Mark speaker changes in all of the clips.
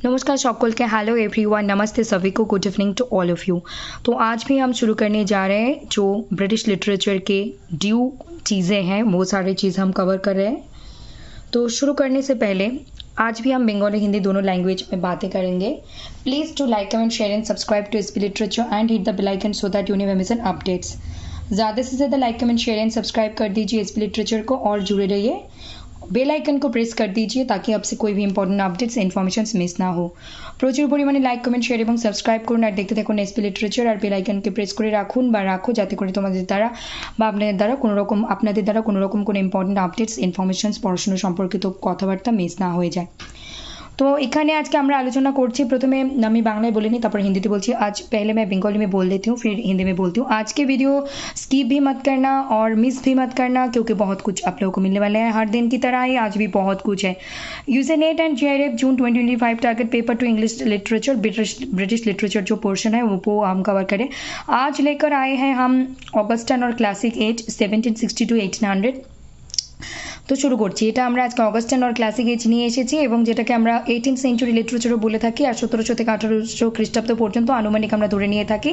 Speaker 1: नमस्कार সকল के हेलो एवरीवन नमस्ते सभी को good evening to all of you. तो आज भी हम शुरू करने जा रहे हैं जो ब्रिटिश लिटरेचर के ड्यू चीज़ें हैं वो सारी चीज़ हम कवर कर रहे हैं। तो शुरू करने से पहले आज भी हम बंगाली हिंदी दोनों लैंग्वेज में बातें करेंगे। Please to like comment share and subscribe to SP literature and hit the bell icon so that you never miss an updates. ज़्यादा से ज़्यादा like comment share and subscribe कर दीजिए एसपी लिटरेचर को और जुड़े रहिए। बेल आइकन को प्रेस कर दीजिए ताकि आपसे कोई भी इंपॉर्टेंट अपडेट्स इनफरमेशंस मिस ना हो। প্রচুর পরিমাণে লাইক কমেন্ট শেয়ার এবং সাবস্ক্রাইব করুন আর দেখতে থাকুন এসপি লিটারেচার আর বেল আইকনকে প্রেস করে রাখুন বা রাখো যাতে করে তোমাদের দ্বারা বা আপনাদের দ্বারা কোনো রকম কোনো ইম্পর্টেন্ট আপডেটস ইনফরমেশনস পড়াশোনা সম্পর্কিত কথাবার্তা মিস না হয়ে যায়। तो এখানে আজকে আমরা আলোচনা করছি প্রথমে আমি বাংলায় বলে নিই তারপর হিন্দিতে বলছি। आज पहले मैं बंगाली में बोल देती हूँ फिर हिंदी में बोलती हूँ। आज के वीडियो स्किप भी मत करना और मिस भी मत करना क्योंकि बहुत कुछ आप लोगों को मिलने वाला है हर दिन की तरह ही आज भी बहुत कुछ है। UGC NET and JRF June 2025 target paper two English literature British literature जो पोर्शन है वो हम कवर करें। आज लेकर आए हैं हम ऑगस्टन और क्लासिक एज 1760 टू 1800। তো শুরু করছি। এটা আমরা আজকে অগাস্টান আর ক্লাসিক এজ নিয়ে এসেছি এবং যেটাকে আমরা 18th সেঞ্চুরি লিটারেচারও বলে থাকি আর 1700 থেকে 1800 খ্রিস্টাব্দ পর্যন্ত আনুমানিক আমরা ধরে নিয়ে থাকি।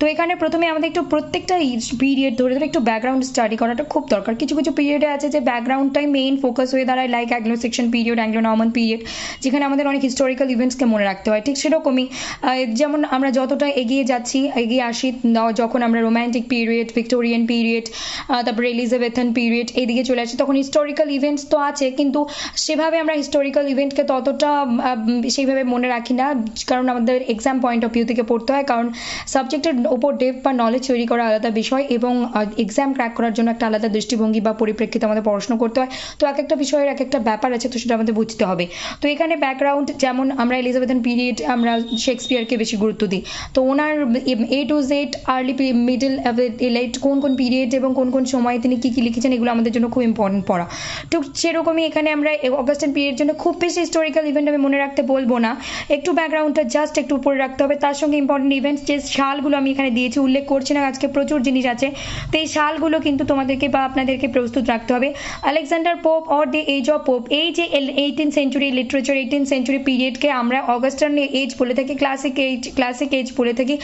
Speaker 1: তো এখানে প্রথমে আমাদের একটু প্রত্যেকটা পিরিয়ড ধরে ধরে একটু ব্যাকগ্রাউন্ড স্টাডি করাটা খুব দরকার। কিছু কিছু পিরিয়ডে আছে যে ব্যাকগ্রাউন্ডটাই মেইন ফোকাস হয়ে দাঁড়ায় like Anglo section period Anglo নর্মান period যেখানে আমাদের অনেক হিস্টোরিক্যাল ইভেন্টসকে মনে রাখতে হয়। ঠিক সেরকমই যেমন আমরা যতটা এগিয়ে যাচ্ছি এগিয়ে আসি যখন আমরা রোম্যান্টিক পিরিয়ড ভিক্টোরিয়ান পিরিয়ড তারপরে এলিজাবেথান পিরিয়ড এইদিকে চলে আসি তখন হিস্টোরিক্যাল ইভেন্টস তো আছে কিন্তু সেভাবে আমরা হিস্টোরিক্যাল ইভেন্টকে ততটা সেইভাবে মনে রাখি না কারণ আমাদের এক্সাম পয়েন্ট অফ ভিউ থেকে পড়তে হয় কারণ সাবজেক্টের ওপর ডেপথ বা নলেজ তৈরি করা আলাদা বিষয় এবং এক্সাম ক্র্যাক করার জন্য একটা আলাদা দৃষ্টিভঙ্গি বা পরিপ্রেক্ষিতে আমাদের পড়াশোনা করতে হয়। তো এক একটা বিষয়ের এক একটা ব্যাপার আছে তো সেটা আমাদের বুঝতে হবে। তো এখানে ব্যাকগ্রাউন্ড যেমন আমরা এলিজাবেথান পিরিয়ড আমরা শেক্সপিয়ারকে বেশি গুরুত্ব দিই তো ওনার A to Z early middle late কোন কোন পিরিয়ড এবং কোন কোন সময়ে তিনি কী কী লিখেছেন এগুলো আমাদের জন্য খুব ইম্পর্টেন্ট পড়া। তো সেরকমই এখানে আমরা অগাস্টান পিরিয়ডের জন্য খুব বেশি হিস্টোরিক্যাল ইভেন্ট আমি মনে রাখতে বলবো না একটু ব্যাকগ্রাউন্ডটা জাস্ট একটু উপরে রাখতে হবে তার সঙ্গে ইম্পর্টেন্ট ইভেন্টস যে সালগুলো আমি এখানে দিয়েছি উল্লেখ করছি না আজকে প্রচুর জিনিস আছে তো এই সালগুলো কিন্তু তোমাদেরকে বা আপনাদেরকে প্রস্তুত রাখতে হবে। Alexander Pope or the age of Pope এই যে 18th century literature 18th century পিরিয়ডকে আমরা অগাস্টান এজ বলে থাকি ক্লাসিক এজ বলে থাকি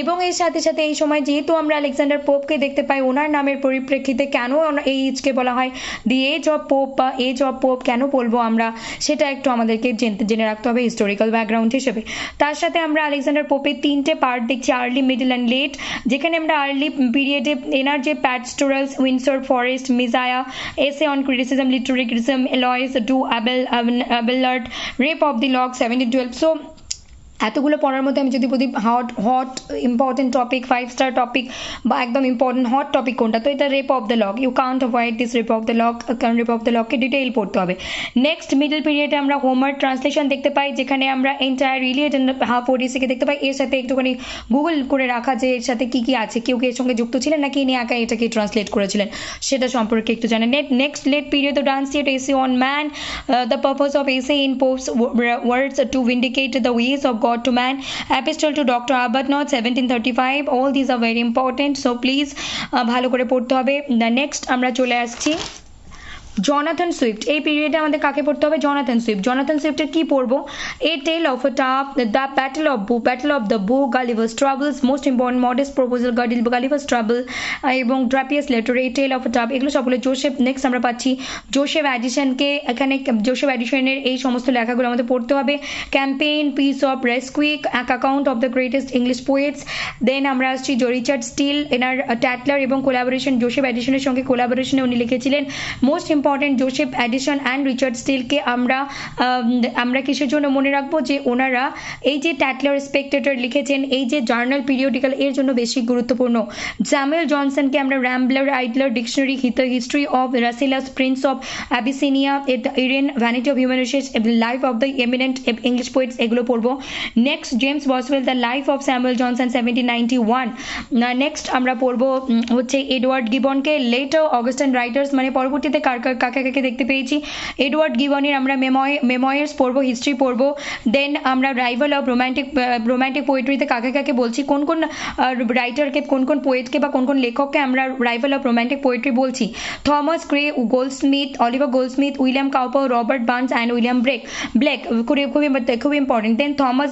Speaker 1: এবং এর সাথে সাথে এই সময় যেহেতু আমরা আলেকজান্ডার পোপকে দেখতে পাই ওনার নামের পরিপ্রেক্ষিতে কেন এই এজকে বলা হয় দি এজ অফ পোপ বা এজ অফ পোপ কেন বলবো আমরা সেটা একটু আমাদেরকে জেনে রাখতে হবে হিস্টোরিক্যাল ব্যাকগ্রাউন্ড হিসেবে। তার সাথে আমরা আলেকজান্ডার পোপের 3টে পার্ট দেখছি আর্লি মিডল অ্যান্ড লেট যেখানে আমরা আর্লি পিরিয়ডে এনার যে প্যাস্টোরালস উইন্ডসর ফরেস্ট মিজায়া essay on criticism literary criticism Eloisa to Abelard rape of the lock 1712 so এতগুলো পড়ার মধ্যে আমি যদি বলি hot important topic 5 star topic বা একদম ইম্পর্টেন্ট হট টপিক কোনটা তো এটা rape of the lock you can't avoid this rape of the lock কারণ রেপ অফ দ্য লককে ডিটেইল পড়তে হবে। নেক্সট মিডল পিরিয়ডে আমরা হোমার ট্রান্সলেশন দেখতে পাই যেখানে আমরা এন্টায়ার ইলিয়াড এন্ড হাফ ওডিসিকে দেখতে পাই এর সাথে একটুখানি গুগল করে রাখা যে এর সাথে কী কী আছে কেউ কি এর সঙ্গে যুক্ত ছিলেন নাকি ইনি একা এটাকে ট্রান্সলেট করেছিলেন সেটা সম্পর্কে একটু জানেন। Next late period the Dunciad essay on man the purpose of essay in Pope's words to vindicate the ways of God to man epistle to Dr. Arbuthnot 1735 all these are very important so please ভালো করে পড়তে হবে। Next আমরা চলে আসছি Jonathan Swift এই পিরিয়ডে আমাদের কাকে পড়তে হবে জনাথন সুইফটের কি পড়বো এ টেল অফ আ টাপ the battle of the book Gulliver's travels most important modest proposal Gulliver's travel এবং ড্রাপিয়াস letter A tell of a টাপ এগুলো সবগুলো জোসেফ। নেক্সট আমরা পাচ্ছি জোসেফ অ্যাডিসনকে এখানে জোসেফ অ্যাডিসনের এই সমস্ত লেখাগুলো আমাদের পড়তে হবে। ক্যাম্পেইন পিস অফ রেসকুইক account of the greatest English poets then আমরা আসছি রিচার্ড স্টিল এনার ট্যাটলার এবং কোলাবোরেশন জোসেফ অ্যাডিসনের সঙ্গে কোলাবোরেশনে উনি লিখেছিলেন most important Joseph Addison and Richard স্টিলকে আমরা কিসের জন্য মনে রাখবো যে ওনারা এই যে ট্যাটলার স্পেকটেটর লিখেছেন এই যে জার্নাল পিরিয়ডিক্যাল এর জন্য বেশি গুরুত্বপূর্ণ। স্যামুয়েল জনসনকে আমরা Rambler Idler dictionary history of Rasselas prince of Abyssinia Irene vanity of human wishes life of the eminent English poets এগুলো পড়বো। Next James Boswell the life of Samuel Johnson 1791। Next আমরা পড়বো হচ্ছে এডওয়ার্ড গিবনকে later Augustan writers মানে পরবর্তীতে কার কাকে কাকে দেখতে পেয়েছি। এডওয়ার্ড গিবনের আমরা মেমোয়ার্স পড়বো, হিস্ট্রি পড়বো। দেন আমরা রাইভাল অফ রোম্যান্টিক পোয়েট্রিতে কাকে কাকে বলছি, কোন কোন রাইটারকে, কোন কোন পোয়েটকে বা কোন কোন লেখককে আমরা রাইভাল অফ রোম্যান্টিক পোয়েট্রি বলছি। Thomas Gray, Goldsmith, Oliver Goldsmith, William Cowper, Robert Burns and William Blake খুবই ইম্পর্টেন্ট। দেন থমাস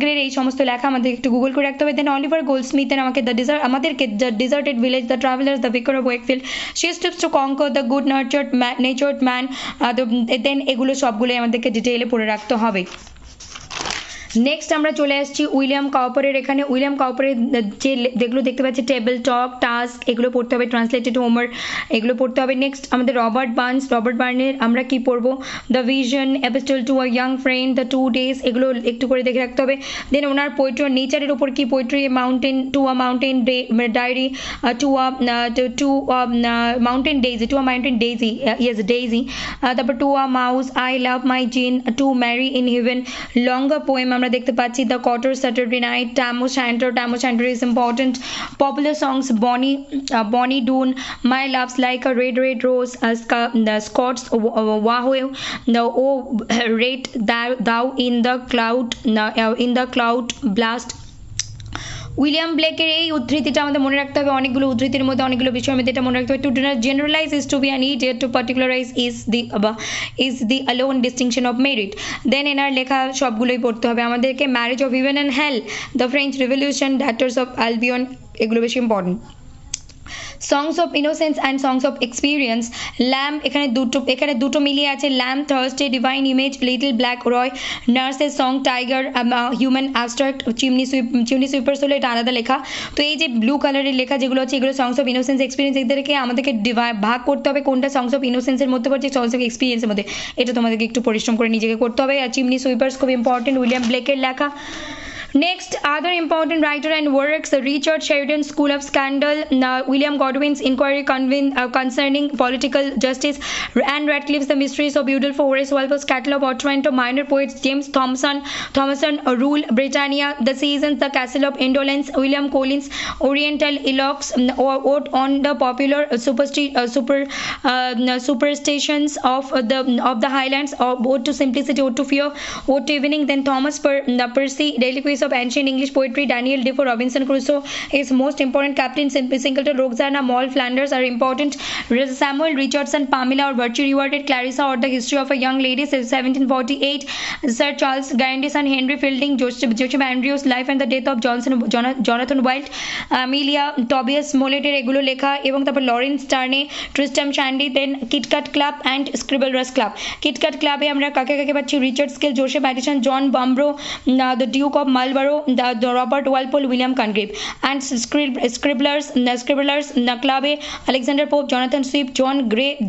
Speaker 1: গ্রের এই সমস্ত লেখা আমাদের একটু গুগল করে রাখতে হবে। দেন অলিভার গোল্ডস্মিথের আমাদেরকে the deserted village, the travellers, the vicar of Wakefield, she stoops to conquer, the good natured man. Then এগুলো সবগুলোই আমাদেরকে ডিটেইলে পড়ে রাখতে হবে। নেক্সট আমরা চলে আসছি উইলিয়াম কাউপারের। এখানে উইলিয়াম কাউপারের যেগুলো দেখতে পাচ্ছি, টেবিল টক, টাস্ক, এগুলো পড়তে হবে। ট্রান্সলেটেড হোমার, এগুলো পড়তে হবে। নেক্সট আমাদের রবার্ট বার্নের আমরা কি পড়বো, the vision, epistle to a young friend, the 2 days, এগুলো একটু করে দেখে রাখতে হবে। দেন ওনার পোয়েট্রি নেচারের উপর কি poetry, mountain to a mountain diary, to a mountain daisy, তারপর to a mouse, I love my Jean, to Mary in heaven, longer poem আমরা দেখতে পাচ্ছি, the cotter, Saturday night, Tam o Shanter is important. Popular songs, bonnie doon, my love's like a red rose, the Scots, wha hae, the o red thou in the cloud blast. William ব্লেকের এই উদ্ধৃতিটা আমাদের মনে রাখতে হবে। অনেকগুলো উদ্ধৃতির মধ্যে অনেকগুলো বিষয়ের মধ্যে এটা মনে রাখতে হবে। To generalise is to be an idiot, to particularise is the alone distinction of merit. Then এনার লেখা সবগুলোই পড়তে হবে আমাদেরকে। Marriage of heaven and hell, the French revolution, daughters of Albion, এগুলো বেশি important. Songs of innocence and songs of experience, lamb, এখানে দুটো মিলিয়ে আছে, lamb, Thursday, divine image, little black boy, নার্সের song, tiger, human abstract, chimney sweepers হলো এটা আলাদা লেখা। তো এই যে ব্লু কালারের লেখা যেগুলো আছে, এগুলো সংস অফ ইনোসেন্স, এক্সপিরিয়েন্স, এদেরকে আমাদেরকে ভাগ করতে হবে কোনটা সংস অফ ইনোসেন্সের মধ্যে পড়ছে, সংস অফ এক্সপিরিয়েন্সের মধ্যে। এটা তোমাদেরকে একটু পরিশ্রম করে নিজেকে করতে হবে। আর চিমনি সুইপার্স খুব ইম্পর্টেন্ট, উইলিয়াম ব্লেকের লেখা। Next, other important writer and works, Richard Sheridan's School of Scandal, William Godwin's Inquiry Concerning Political Justice, Anne Radcliffe's The Mysteries of Beautiful, Horace Walpole's Catalogue of Otranto, Minor Poets, James Thomason, Rule Britannia, The Seasons, The Castle of Indolence, William Collins, Oriental Eloques, Ode on the Popular Superstitions of the Highlands, Ode to Simplicity, Ode to Fear, Ode to Evening. Then Thomas Percy, Daily Quiz of Ancient English Poetry, Daniel Defoe, Robinson Crusoe is most important, Captain Singleton, Roxana, Moll Flanders are important, Samuel Richardson, Pamela or Virtue Rewarded, Clarissa or The History of a Young Lady, 1748, Sir Charles Grandison, Henry Fielding, Joseph Andrews, Life and the Death of Jonathan Wild, Amelia Tobias Smollett এর এগুলো লেখা। এবং তারপর Laurence Sterne, Tristram Shandy, then Kit Kat club and Scriblerus club. Kit Kat ক্লাবে আমরা কাকে কাকে পাচ্ছি, Richard Steele, Joseph Addison, John Vanbrugh, the Duke of Marlborough, the Robert Walpole, William Congreve, and scribblers ক্লাবে Alexander Pope, Jonathan Swift,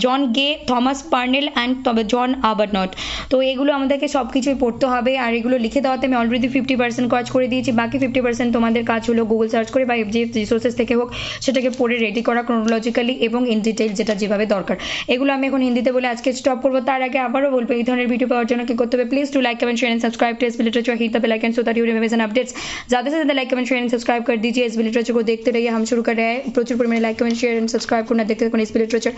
Speaker 1: John Gay, Thomas Parnell and John Arbuthnot. তো এগুলো আমাদেরকে সব কিছুই পড়তে হবে। আর এগুলো লিখে দেওয়াতে আমি অলরেডি 50% কাজ করে দিয়েছি। বাকি 50% তোমাদের কাজ হলো গুগল সার্চ করে বা যে রিসোর্সেস থেকে হোক সেটাকে পড়ে রেডি করা ক্রোনোলজিক্যালি এবং ইন ডিটেইল, যেটা যেভাবে দরকার। এগুলো আমি এখন হিন্দিতে বলে আজকে স্টপ করবো। তার আগে আবারও বলবো, এই ধরনের ভিডিও পাওয়ার জন্য কি করতে হবে, please to like, comment, share and subscribe to SB literature, hit the bell icon so that you receive updates. ज़्यादा से ज़्यादा like, comment, share and subscribe कर दीजिए। एसबी लिटरेचर को देखते रहिए। हम शुरू कर रहे हैं। प्रचुर परिमाण like, comment, share and subscribe करना देखते रहिए एसबी लिटरेचर।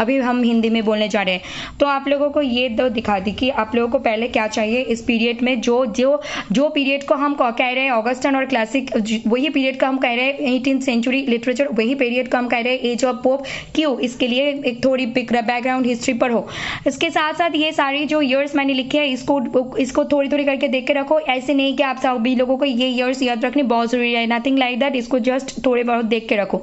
Speaker 1: अभी हम हिंदी में बोलने जा रहे हैं। तो आप लोगों को ये तो दिखा दी कि आप लोगों को पहले क्या चाहिए इस पीरियड में, जो पीरियड को हम कह रहे हैं ऑगस्टन और क्लासिक, वही पीरियड का हम कह रहे हैं 18th सेंचुरी लिटरेचर, वही पीरियड का हम कह रहे हैं एज ऑफ पोप। क्यों? इसके लिए एक थोड़ी बैकग्राउंड हिस्ट्री पर हो। इसके साथ साथ ये सारी जो ईयर्स मैंने लिखे हैं इसको थोड़ी थोड़ी करके देख के रखो। ऐसे नहीं कि आप सभी लोगों को ये ईयर्स याद रखने बहुत जरूरी है, नथिंग लाइक दैट। इसको जस्ट थोड़े बहुत देख के रखो।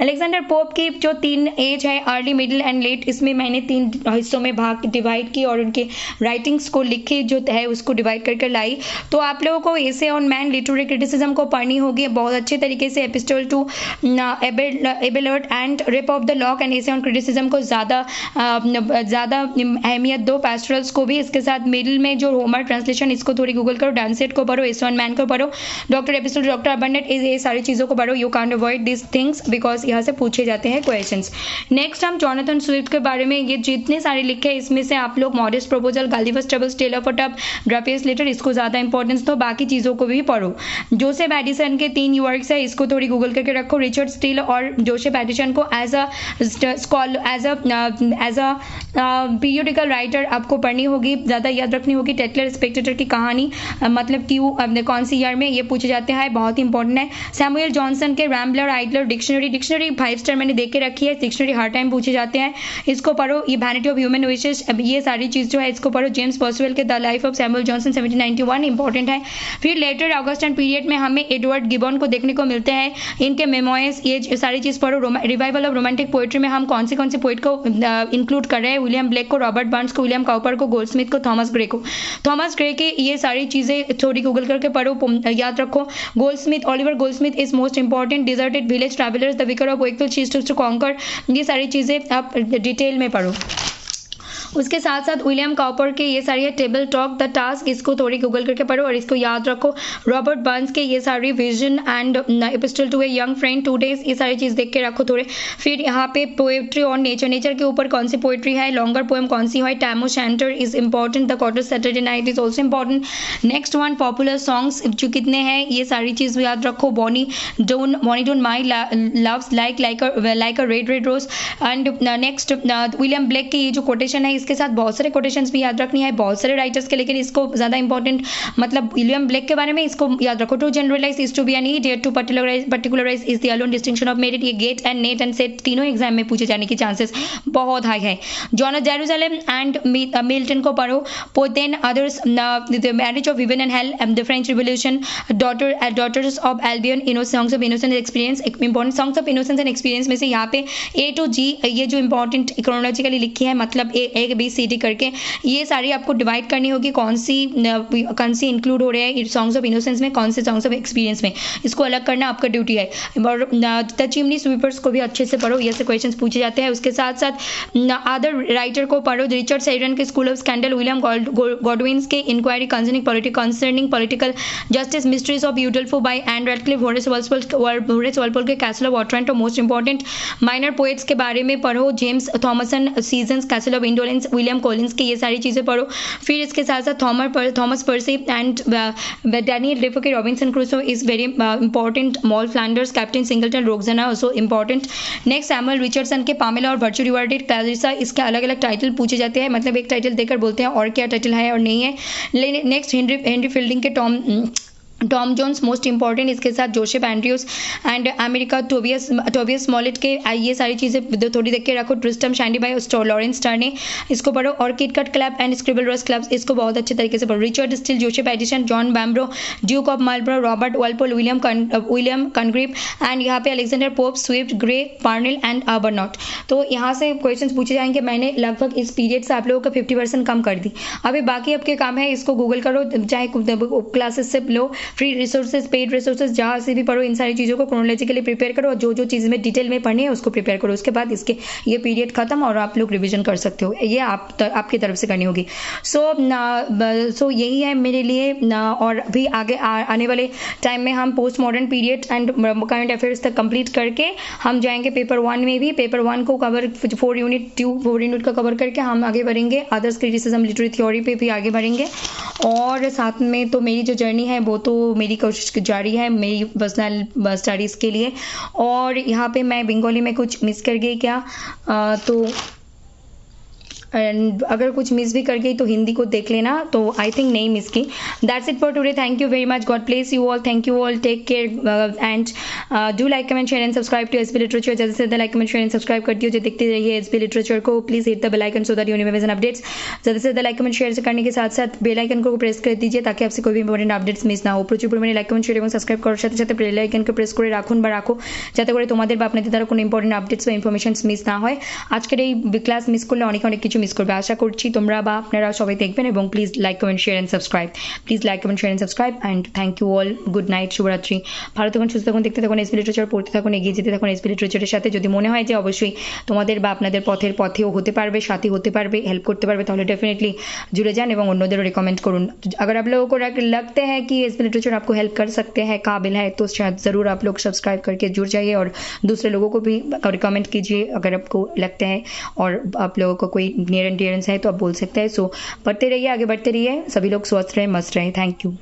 Speaker 1: अलेक्जेंडर पोप की जो 3 एज है, अर्ली, मिडिल एंड लेट, इसमें मैंने 3 हिस्सों में डिवाइड की और उनके राइटिंग्स को लिखे जो है उसको डिवाइड करके लाई। तो आप लोगों को essay on man literary criticism को पढ़नी होगी बहुत अच्छे तरीके से। Epistle to Abelard and rape of the lock and essay on criticism को ज़्यादा अहमियत दो। पैस्टरल्स को भी। इसके साथ मिडिल में जो होमर ट्रांसलेशन, इसको थोड़ी गूगल करो। डांसेट को पढ़ो, एसे ऑन मैन 9 को पढ़ो, डॉक्टर एपिसोड डॉक्टर अबंडेंट, ये सारी चीज़ों को पढ़ो. You can avoid this things because यहाँ से पूछे जाते हैं क्वेश्चंस. नेक्स्ट हम जॉनथन स्विफ्ट के बारे में, ये जितने सारे लिखे हैं इसमें से आप लोग modest proposal, Gulliver's travels, tale of a tub, Drapier's letter, इसको ज़्यादा इंपॉर्टेंस दो, बाकी चीज़ों को भी पढ़ो. जोसेफ एडिसन के 3 वर्क्स है, इसको थोड़ी गूगल करके रखो. रिचर्ड स्टील और जोसेफ एडिसन को एज अ पीरियोडिकल राइटर आपको पढ़नी होगी, ज़्यादा याद रखनी होगी. टेटलर स्पेक्टेटर की कहानी मतलब क्यों कौन सी ईयर में, ये पूछे जाते हैं, बहुत इंपॉर्टेंट है. सैमुअल जॉनसन के रैम्बलर, आइडलर, डिक्शनरी 5 स्टार मैंने देख के रखी है, डिक्शनरी हर टाइम पूछे जाते हैं, इसको पढ़ो. ये वैनिटी ऑफ ह्यूमन विशेष, ये सारी चीज़ जो है इसको पढ़ो. जेम्स पर्सिवल के the life of Samuel Johnson 1791 important है. फिर लेटर ऑगस्टन पीरियड में हमें एडवर्ड गिबन को देखने को मिलते हैं, इनके मेमोइर्स, ये सारी चीज़ पढ़ो. रिवाइवल ऑफ रोमांटिक पोइट्री में हम कौन से पोइट को इंक्लूड कर रहे हैं, विलियम ब्लेक को, रॉबर्ट बर्न्स को, विलियम काउपर को, गोल्डस्मिथ को, थॉमस ग्रे को. थॉमस ग्रे के ये सारी चीज़ें थोड़ी गूगल करके पढ़ो, याद रखो. Goldsmith, Oliver Goldsmith is most important. Deserted village travellers, the vicar of Wakefield, she stoops to conquer, ये सारी चीज़ें आप डिटेल में पढ़ो. उसके साथ साथ विलियम काउपर के ये सारी है, टेबल टॉक, द टास्क, इसको थोड़ी गूगल करके पढ़ो और इसको याद रखो. रॉबर्ट बर्न्स के ये सारी vision and epistle to a young friend, 2 days, ये सारी चीज़ देख के रखो थोड़े. फिर यहाँ पे पोएट्री और नेचर के ऊपर कौन सी पोएट्री है, लॉन्गर पोएम कौन सी है, Tam o' Shanter is important, the cotter's Saturday night is also important. Next one popular songs जो कितने हैं, ये सारी चीज़ याद रखो. Bonnie Doon my love's like a red rose. And next William Blake की ये जो कोटेशन है, इसके साथ बहुत सारे कोटेशंस भी याद रखनी है, बहुत सारे राइटर्स के, लेकिन इसको ज़्यादा इंपॉर्टेंट मतलब विलियम ब्लेक के बारे में इसको याद रखो. To generalise is to be an idiot, to particularise is the alone distinction of merit. ये GATE and NET and SET तीनों एग्जाम में पूछे जाने की चांसेस बहुत हाई है. जॉन जेरूसलम एंड मिल्टन को पढ़ो. Then others, the marriage of heaven and hell, the French revolution, daughters of Albion, songs of innocence and experience. Important songs of innocence and experience में से यहाँ पे A to G ये जो important chronologically लिखी है, मतलब A B C D करके, ये सारी आपको डिवाइड करनी होगी कौन सी इंक्लूड हो रहे हैं सॉन्ग्स ऑफ इनोसेंस में, कौन से सॉन्ग्स ऑफ एक्सपीरियंस में, इसको अलग करना आपका ड्यूटी है. और द चिमनी स्वीपर्स को भी अच्छे से पढ़ो, ये से क्वेश्चंस पूछे जाते हैं. उसके साथ साथ अदर राइटर को पढ़ो. रिचर्ड सेरिडन के school of scandal, William Godwin's के inquiry concerning political justice, mysteries of Udolpho by Ann Radcliffe, Horace Walpole के castle of Otranto, most important. Minor poets के बारे में पढ़ो. James Thomson, seasons, castle of indolence, William Collins के, ये सारी चीज़ें पढ़ो. फिर इसके साथ साथ Thomas Percy and Daniel Defoe के Robinson Crusoe is very important. Moll Flanders, captain Singleton, Roxana also important. Next Samuel Richardson के पामेला और वर्चू रिवार्डेड क्लैरिसा, इसके अलग अलग टाइटल पूछे जाते हैं, मतलब एक टाइटल देकर बोलते हैं और क्या टाइटल है और नहीं है. नेक्स्ट हेनरी फील्डिंग के टॉम जोन्स, मोस्ट इंपॉर्टेंट. इसके साथ Joseph Andrews and Amelia, Tobias Smollett के, ये सारी चीज़ें थोड़ी देख के रखो. Tristram Shandy by Laurence Sterne, इसको पढ़ो. और Kit Cat club and Scriblerus clubs, इसको बहुत अच्छे तरीके से पढ़ो. Richard Steele, Joseph Addison, John Vanbrugh, duke of Marlborough, Robert Walpole, William Congreve and यहाँ पे Alexander Pope, Swift, Gray, Parnell and बर्नॉट. तो यहाँ से क्वेश्चन पूछे जाएंगे. मैंने लगभग इस पीरियड से आप लोगों का 50% कम कर दी. अभी बाकी आपके काम है, इसको गूगल करो, चाहे क्लासेस से लो, फ्री रिसोर्सेज, पेड रिसोर्सेज, जहाँ से भी पढ़ो, इन सारी चीज़ों को क्रोनोलॉजिकली प्रिपेयर करो और जो चीज़ में डिटेल में पढ़नी है उसको प्रिपेयर करो. उसके बाद इसके ये पीरियड खत्म और आप लोग रिवीजन कर सकते हो. ये आपकी तरफ से करनी होगी. सो यही है मेरे लिए. और भी आगे आने वाले टाइम में हम post modern period and current affairs तक कंप्लीट करके हम जाएंगे पेपर 1 में भी. पेपर 1 को कवर 4 यूनिट का कवर करके हम आगे बढ़ेंगे. अदर्स क्रिटिसिज्म, लिटरेरी थ्योरी पे भी आगे बढ़ेंगे. और साथ में तो मेरी जो जर्नी है वो तो मेरी कोशिश जारी है मेरी पर्सनल स्टडीज़ के लिए. और यहाँ पे मैं बंगाली में कुछ मिस कर गई क्या, तो एंड अगर कुछ मिस भी कर गई तो हिंदी को देख लेना. तो आई थिंक नहीं मिस की. That's it for today. Thank you very much. God bless you all. Thank you all. Take care and do like, comment, share and subscribe to SB literature. जल्दी से जल्दी like, comment, share and subscribe करती हो जो देखते रहिए SB literature को. Please hit the bell icon so that you never miss an updates. जल्दी से जल्दी लाइक, कमेंट, शेयर करने के साथ साथ बेल आइकन को प्रेस कर दीजिए ताकि आपसे कोई भी इंपॉर्टेंट अपडेट्स मिस ना हो. प्रचुर परिमाणे लाइक, कमेंट, शेयर এবং সাবস্ক্রাইব করার সাথে সাথে বেল আইকনকে প্রেস করে রাখুন বা রাখো যাতে করে তোমাদের বা আপনাদের দ্বারা কোনো ইম্পর্টেন্ট আপডেটস বা ইনফরমেশনস মিস না হয়. আজকের এই ক্লাস মিস করলে অনেক কিছু মিস করবে। আশা করছি তোমরা বা আপনারা সবাই দেখবেন এবং please like comment share and subscribe. Please like comment share and subscribe and thank you all. Good night, শুভরাত্রি। ভালো থাকুন, সুস্থ থাকুন, দেখতে থাকুন এসবি লিটারেচার, পড়তে থাকুন, এগিয়ে যেতে থাকুন এসবি লিটারেচারের সাথে। যদি মনে হয় যে অবশ্যই তোমাদের বা আপনাদের পথেও হতে পারবে, সাথী হতে পারবে, হেল্প করতে পারবে, তাহলে डेफिनेटली जुड़े जान এবং অন্যদেরও রিকমেন্ড করুন। अगर आप लोगों को लगते हैं कि एसबी लिटरेचर आपको हेल्प कर सकते हैं, काबिल है, तो शायद ज़रूर आप लोग सब्सक्राइब करके जुड़ जाइए और दूसरे लोगों को भी रिकमेंड कीजिए अगर आपको लगता है और आप लोगों को कोई नियर एंड डियरेंस है तो आप बोल सकते हैं। सो पढ़ते रहिए, आगे बढ़ते रहिए, सभी लोग स्वस्थ रहें, मस्त रहें। Thank you.